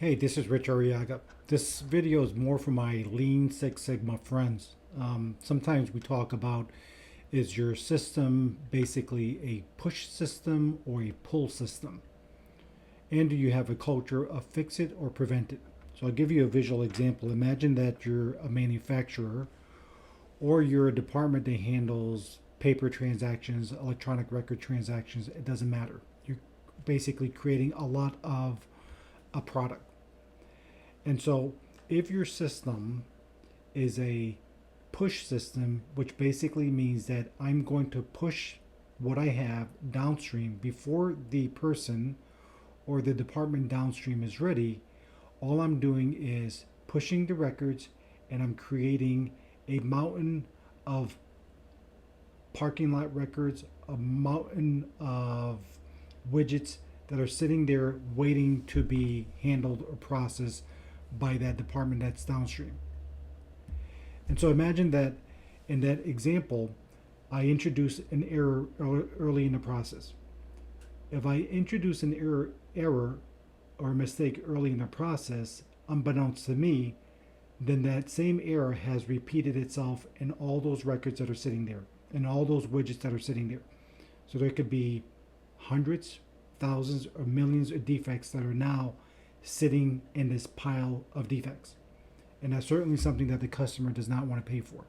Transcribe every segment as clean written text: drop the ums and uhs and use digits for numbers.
Hey, this is Rich Arriaga. This video is more for my Lean Six Sigma friends. Sometimes we talk about, is your system basically a push system or a pull system? And do you have a culture of fix it or prevent it? So I'll give you a visual example. Imagine that you're a manufacturer or you're a department that handles paper transactions, electronic record transactions. It doesn't matter. You're basically creating a lot of a product. And so if your system is a push system, which basically means that I'm going to push what I have downstream before the person or the department downstream is ready, all I'm doing is pushing the records and I'm creating a mountain of parking lot records, a mountain of widgets that are sitting there waiting to be handled or processed by that department that's downstream. And so imagine that in that example, I introduce an error early in the process. If I introduce an error or a mistake early in the process, unbeknownst to me, then that same error has repeated itself in all those records that are sitting there and all those widgets that are sitting there. So there could be hundreds, thousands, or millions of defects that are now sitting in this pile of defects. And that's certainly something that the customer does not want to pay for.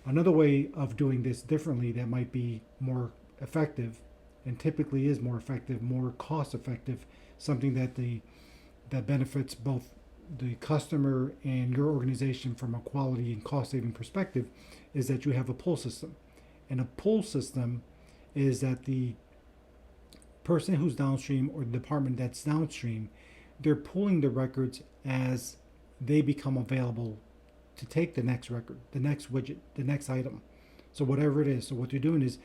Another way of doing this differently that might be more effective and typically is more effective, more cost effective, something that benefits both the customer and your organization from a quality and cost saving perspective, is that you have a pull system. And a pull system is that the person who's downstream or the department that's downstream, they're pulling the records as they become available to take the next record, the next widget, the next item. So whatever it is. So what they're doing is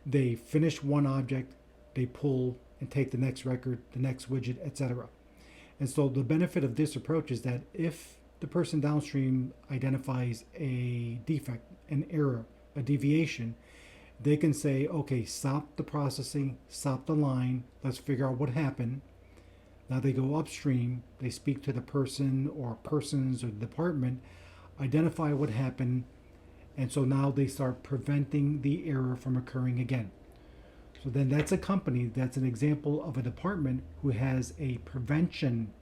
they finish one object, they pull and take the next record, the next widget, etc. And so the benefit of this approach is that if the person downstream identifies a defect, an error, a deviation, they can say, okay, stop the processing, stop the line, let's figure out what happened. Now they go upstream, they speak to the person or persons or the department, identify what happened, and so now they start preventing the error from occurring again. So then that's a company, that's an example of a department who has a prevention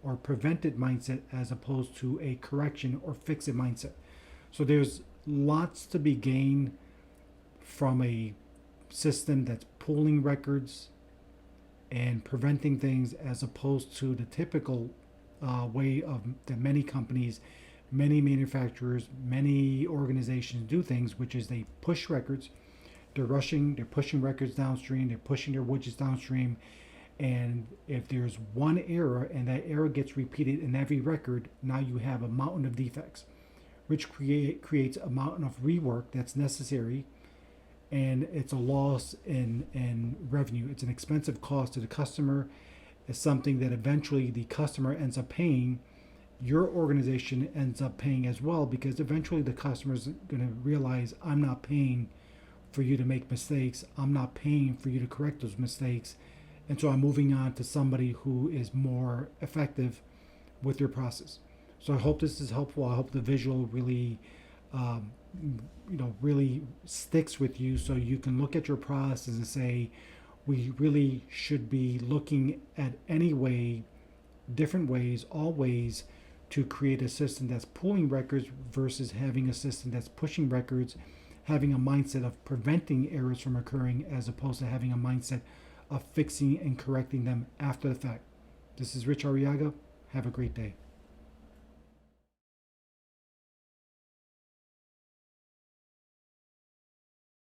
or prevented mindset as opposed to a correction or fix it mindset. So there's lots to be gained from a system that's pulling records and preventing things as opposed to the typical way of that many companies, many manufacturers, many organizations do things, which is they push records, they're pushing records downstream, they're pushing their widgets downstream, and if there's one error and that error gets repeated in every record, now you have a mountain of defects, which creates a mountain of rework that's necessary, and it's a loss in revenue. It's an expensive cost to the customer. It's something that eventually the customer ends up paying. Your organization ends up paying as well, because eventually the customer is going to realize, I'm not paying for you to make mistakes. I'm not paying for you to correct those mistakes. And so I'm moving on to somebody who is more effective with your process. So I hope this is helpful. I hope the visual really really sticks with you, so you can look at your process and say, we really should be looking at different ways, all ways to create a system that's pulling records versus having a system that's pushing records, having a mindset of preventing errors from occurring as opposed to having a mindset of fixing and correcting them after the fact. This is Rich Arriaga. Have a great day.